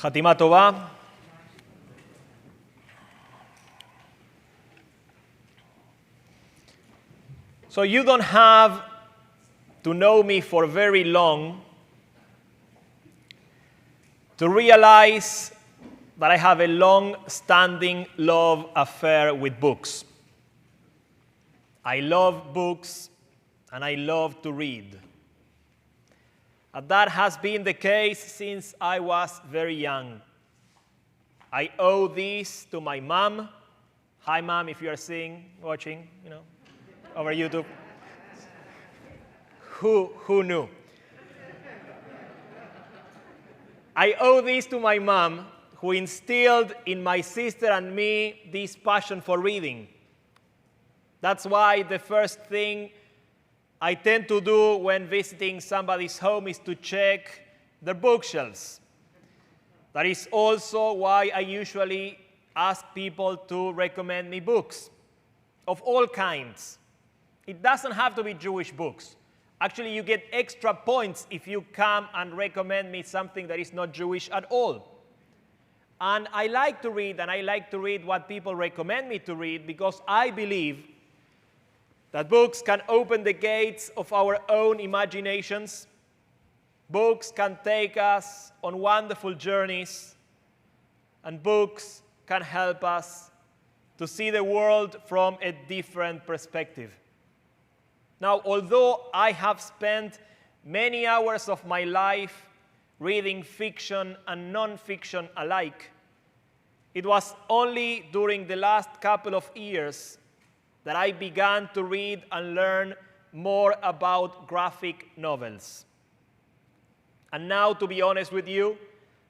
חתימה טובה. So you don't have to know me for very long to realize that I have a long-standing love affair with books. I love books and I love to read. And that has been the case since I was very young. I owe this to my mom. Hi, Mom, if you are watching, over YouTube. Who knew? I owe this to my mom, who instilled in my sister and me this passion for reading. That's why the first thing I tend to do when visiting somebody's home is to check their bookshelves. That is also why I usually ask people to recommend me books of all kinds. It doesn't have to be Jewish books. Actually, you get extra points if you come and recommend me something that is not Jewish at all. And I like to read, and I like to read what people recommend me to read because I believe that books can open the gates of our own imaginations. Books can take us on wonderful journeys, and books can help us to see the world from a different perspective. Now, although I have spent many hours of my life reading fiction and non-fiction alike, it was only during the last couple of years that I began to read and learn more about graphic novels. And now, to be honest with you,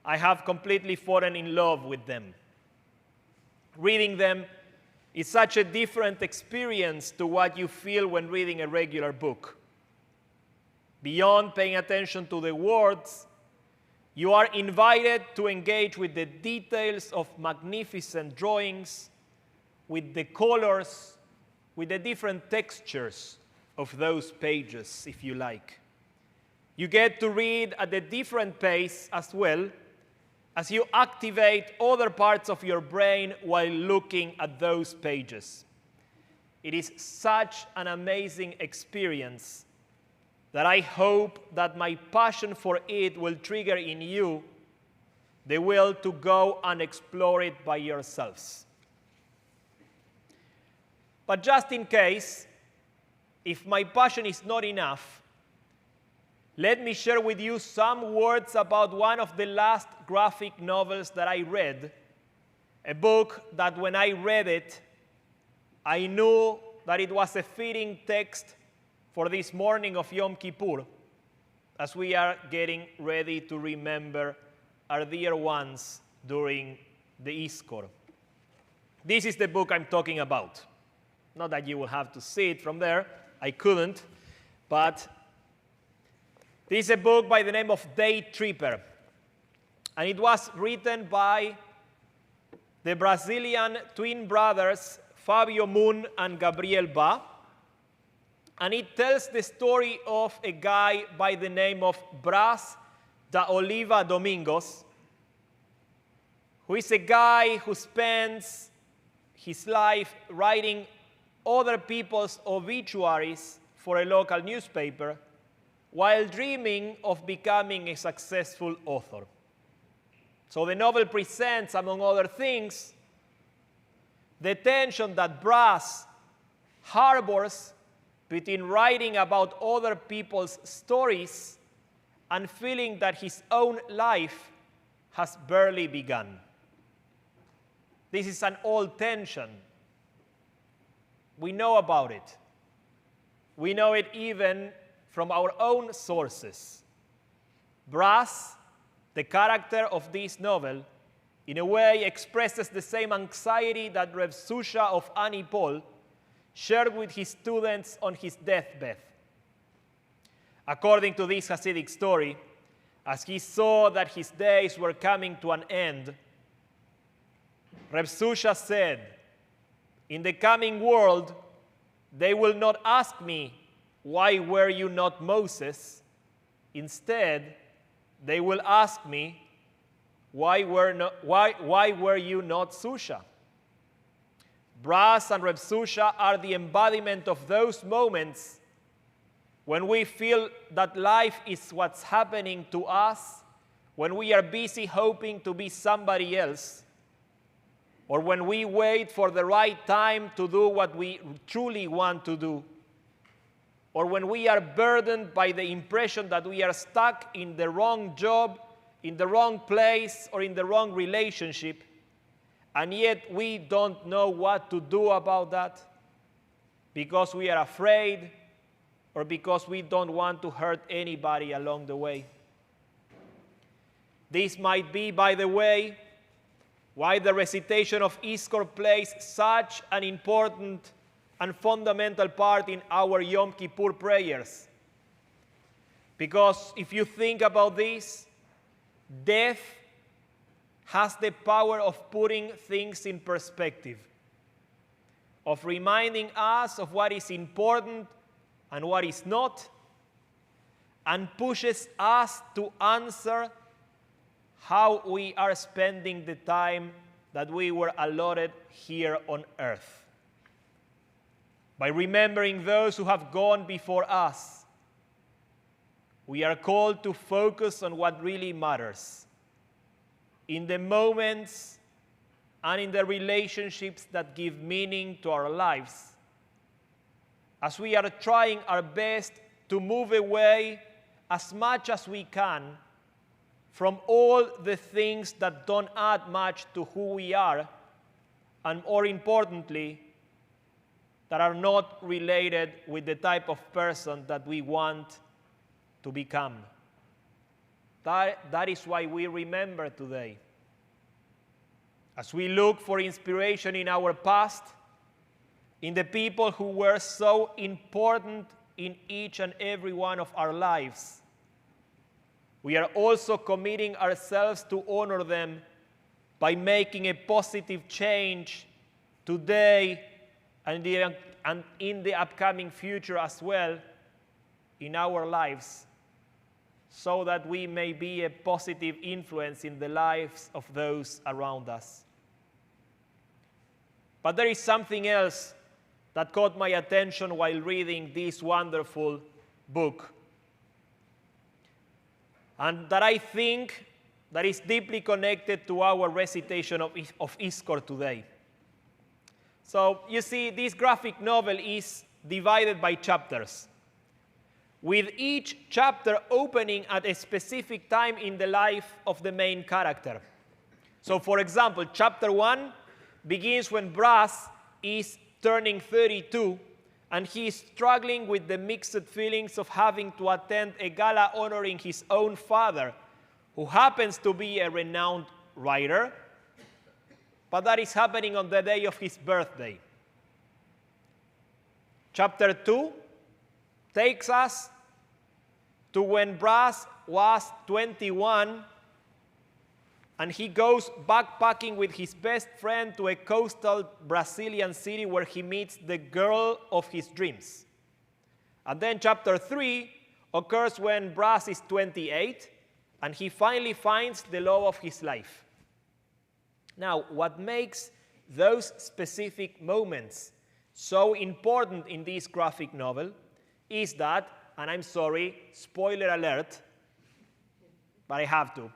I have completely fallen in love with them. Reading them is such a different experience to what you feel when reading a regular book. Beyond paying attention to the words, you are invited to engage with the details of magnificent drawings, with the colors, with the different textures of those pages, if you like. You get to read at a different pace as well, as you activate other parts of your brain while looking at those pages. It is such an amazing experience that I hope that my passion for it will trigger in you the will to go and explore it by yourselves. But just in case, if my passion is not enough, let me share with you some words about one of the last graphic novels that I read, a book that when I read it, I knew that it was a fitting text for this morning of Yom Kippur, as we are getting ready to remember our dear ones during the Yizkor. This is the book I'm talking about. Not that you will have to see it from there, I couldn't, but this is a book by the name of Daytripper, and it was written by the Brazilian twin brothers Fabio Moon and Gabriel Ba, and it tells the story of a guy by the name of Brás da Oliva Domingos, who is a guy who spends his life writing other people's obituaries for a local newspaper, while dreaming of becoming a successful author. So the novel presents, among other things, the tension that Brás harbors between writing about other people's stories and feeling that his own life has barely begun. This is an old tension. We know about it. We know it even from our own sources. Brás, the character of this novel, in a way expresses the same anxiety that Reb Susha of Ani Paul shared with his students on his deathbed. According to this Hasidic story, as he saw that his days were coming to an end, Reb Susha said, "In the coming world, they will not ask me, 'Why were you not Moses?' Instead, they will ask me, why were you not Susha? Brass and Reb Susha are the embodiment of those moments when we feel that life is what's happening to us, when we are busy hoping to be somebody else, or when we wait for the right time to do what we truly want to do, or when we are burdened by the impression that we are stuck in the wrong job, in the wrong place, or in the wrong relationship, and yet we don't know what to do about that because we are afraid or because we don't want to hurt anybody along the way. This might be, by the way, why the recitation of Yizkor plays such an important and fundamental part in our Yom Kippur prayers. Because if you think about this, death has the power of putting things in perspective, of reminding us of what is important and what is not, and pushes us to answer how we are spending the time that we were allotted here on earth. By remembering those who have gone before us, we are called to focus on what really matters, in the moments and in the relationships that give meaning to our lives, as we are trying our best to move away as much as we can from all the things that don't add much to who we are, and more importantly, that are not related with the type of person that we want to become. That is why we remember today. As we look for inspiration in our past, in the people who were so important in each and every one of our lives, we are also committing ourselves to honor them by making a positive change today and in the upcoming future as well in our lives, so that we may be a positive influence in the lives of those around us. But there is something else that caught my attention while reading this wonderful book, and that I think that is deeply connected to our recitation of Yizkor today. So you see, this graphic novel is divided by chapters, with each chapter opening at a specific time in the life of the main character. So for example, chapter 1 begins when Brass is turning 32, and he is struggling with the mixed feelings of having to attend a gala honoring his own father, who happens to be a renowned writer, but that is happening on the day of his birthday. Chapter 2 takes us to when Brass was 21, and he goes backpacking with his best friend to a coastal Brazilian city where he meets the girl of his dreams. And then chapter 3 occurs when Brass is 28, and he finally finds the love of his life. Now, what makes those specific moments so important in this graphic novel is that, and I'm sorry, spoiler alert, but I have to.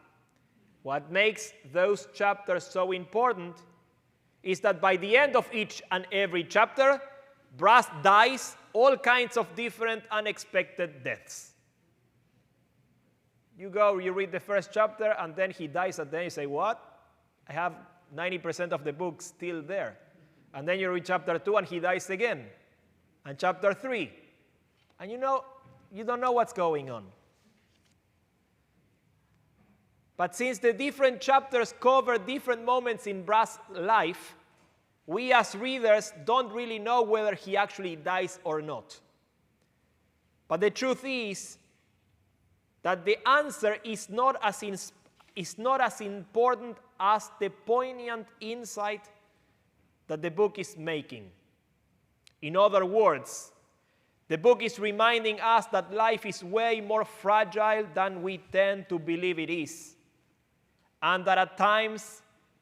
What makes those chapters so important is that by the end of each and every chapter, Brass dies all kinds of different unexpected deaths. You read the first chapter, and then he dies, and then you say, what? I have 90% of the book still there. And then you read chapter 2, and he dies again. And chapter 3. And you don't know what's going on. But since the different chapters cover different moments in Brass' life, we as readers don't really know whether he actually dies or not. But the truth is that the answer is not as important as the poignant insight that the book is making. In other words, the book is reminding us that life is way more fragile than we tend to believe it is. and that at times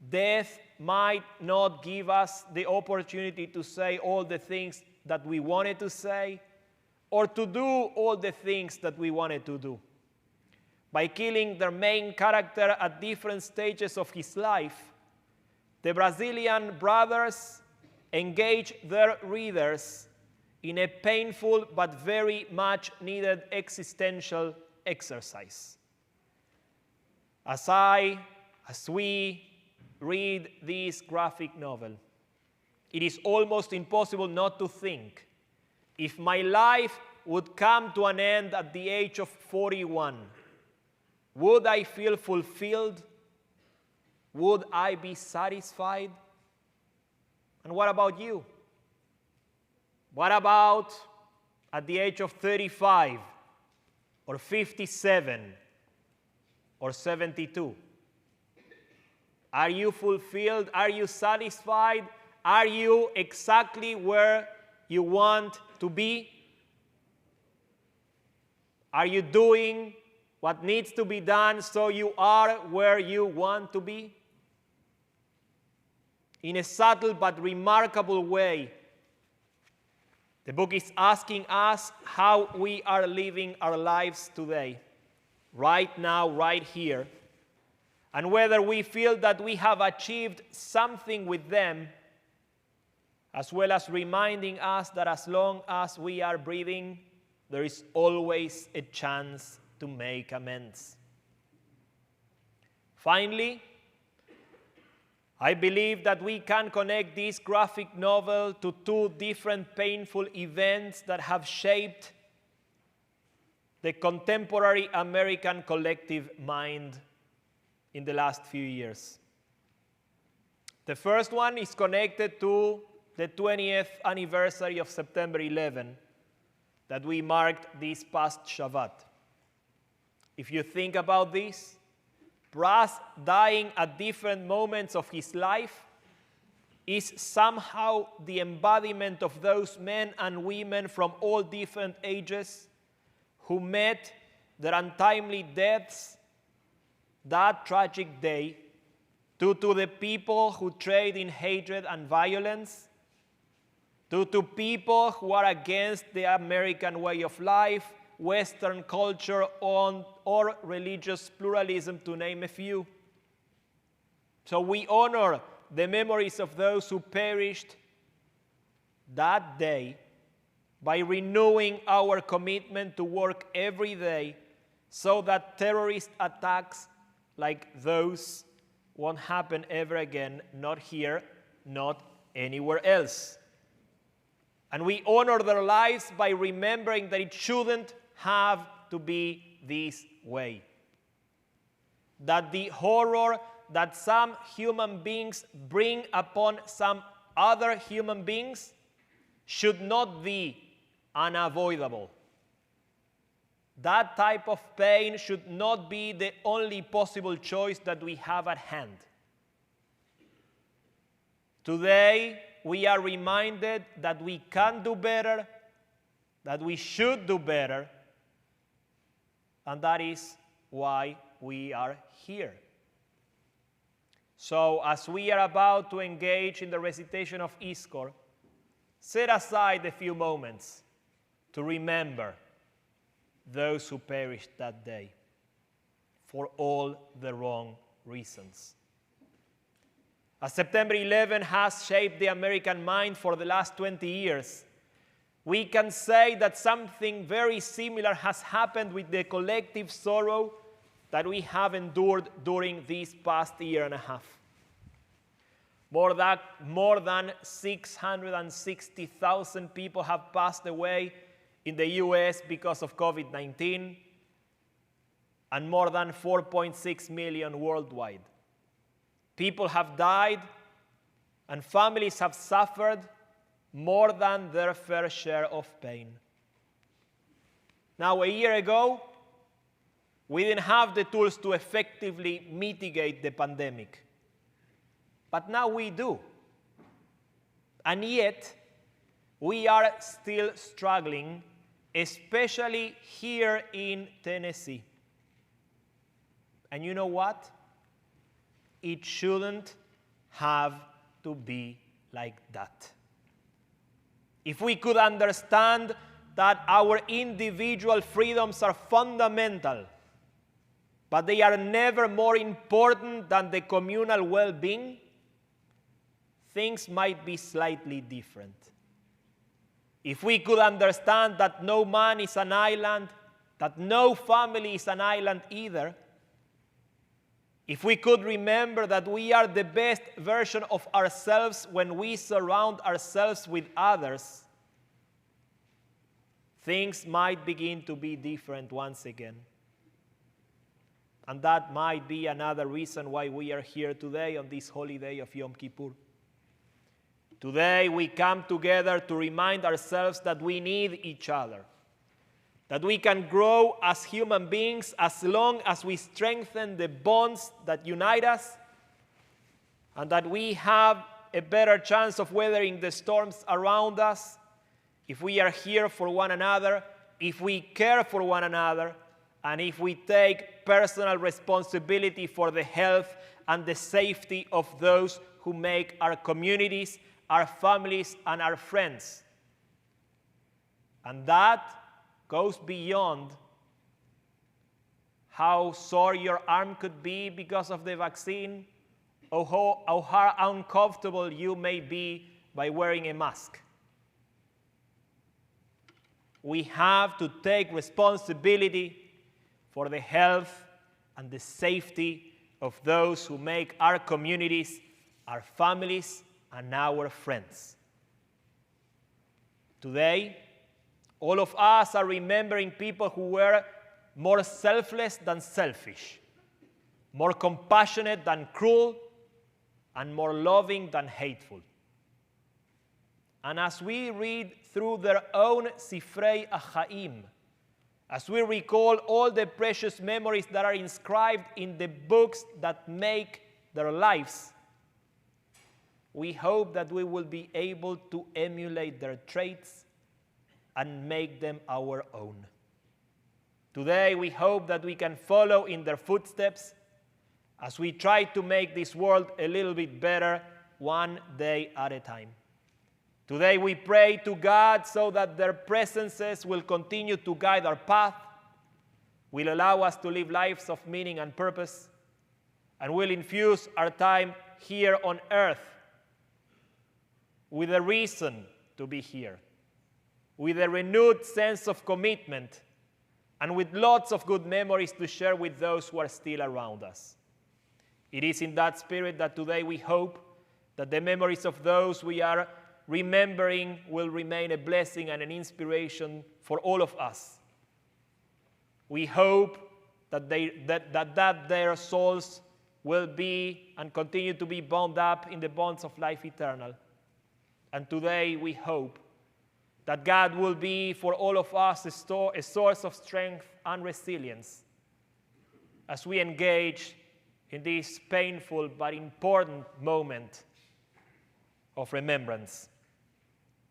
death might not give us the opportunity to say all the things that we wanted to say or to do all the things that we wanted to do. By killing their main character at different stages of his life, the Brazilian brothers engage their readers in a painful but very much needed existential exercise. As we read this graphic novel, it is almost impossible not to think, if my life would come to an end at the age of 41, would I feel fulfilled? Would I be satisfied? And what about you? What about at the age of 35 or 57 or 72? Are you fulfilled? Are you satisfied? Are you exactly where you want to be? Are you doing what needs to be done so you are where you want to be? In a subtle but remarkable way, the book is asking us how we are living our lives today, right now, right here, and whether we feel that we have achieved something with them, as well as reminding us that as long as we are breathing, there is always a chance to make amends. Finally, I believe that we can connect this graphic novel to two different painful events that have shaped the contemporary American collective mind in the last few years. The first one is connected to the 20th anniversary of September 11 that we marked this past Shabbat. If you think about this, Brass dying at different moments of his life is somehow the embodiment of those men and women from all different ages who met their untimely deaths that tragic day due to the people who trade in hatred and violence, due to people who are against the American way of life, Western culture, or religious pluralism, to name a few. So we honor the memories of those who perished that day by renewing our commitment to work every day so that terrorist attacks like those won't happen ever again, not here, not anywhere else. And we honor their lives by remembering that it shouldn't have to be this way. That the horror that some human beings bring upon some other human beings should not be unavoidable. That type of pain should not be the only possible choice that we have at hand. Today, we are reminded that we can do better, that we should do better, and that is why we are here. So, as we are about to engage in the recitation of Yizkor, set aside a few moments to remember those who perished that day for all the wrong reasons. As September 11 has shaped the American mind for the last 20 years, we can say that something very similar has happened with the collective sorrow that we have endured during this past year and a half. More than 660,000 people have passed away in the US because of COVID-19, and more than 4.6 million worldwide. People have died, and families have suffered more than their fair share of pain. Now, a year ago, we didn't have the tools to effectively mitigate the pandemic. But now we do. And yet, we are still struggling, especially here in Tennessee. And you know what? It shouldn't have to be like that. If we could understand that our individual freedoms are fundamental, but they are never more important than the communal well-being, things might be slightly different. If we could understand that no man is an island, that no family is an island either, if we could remember that we are the best version of ourselves when we surround ourselves with others, things might begin to be different once again. And that might be another reason why we are here today on this holy day of Yom Kippur. Today we come together to remind ourselves that we need each other, that we can grow as human beings as long as we strengthen the bonds that unite us, and that we have a better chance of weathering the storms around us if we are here for one another, if we care for one another, and if we take personal responsibility for the health and the safety of those who make our communities, our families, and our friends. And that goes beyond how sore your arm could be because of the vaccine, or how uncomfortable you may be by wearing a mask. We have to take responsibility for the health and the safety of those who make our communities, our families, and our friends. Today, all of us are remembering people who were more selfless than selfish, more compassionate than cruel, and more loving than hateful. And as we read through their own Sifrei Achaim, as we recall all the precious memories that are inscribed in the books that make their lives, we hope that we will be able to emulate their traits and make them our own. Today, we hope that we can follow in their footsteps as we try to make this world a little bit better one day at a time. Today, we pray to God so that their presences will continue to guide our path, will allow us to live lives of meaning and purpose, and will infuse our time here on earth with a reason to be here, with a renewed sense of commitment, and with lots of good memories to share with those who are still around us. It is in that spirit that today we hope that the memories of those we are remembering will remain a blessing and an inspiration for all of us. We hope that their souls will be and continue to be bound up in the bonds of life eternal. And today we hope that God will be for all of us a source of strength and resilience as we engage in this painful but important moment of remembrance.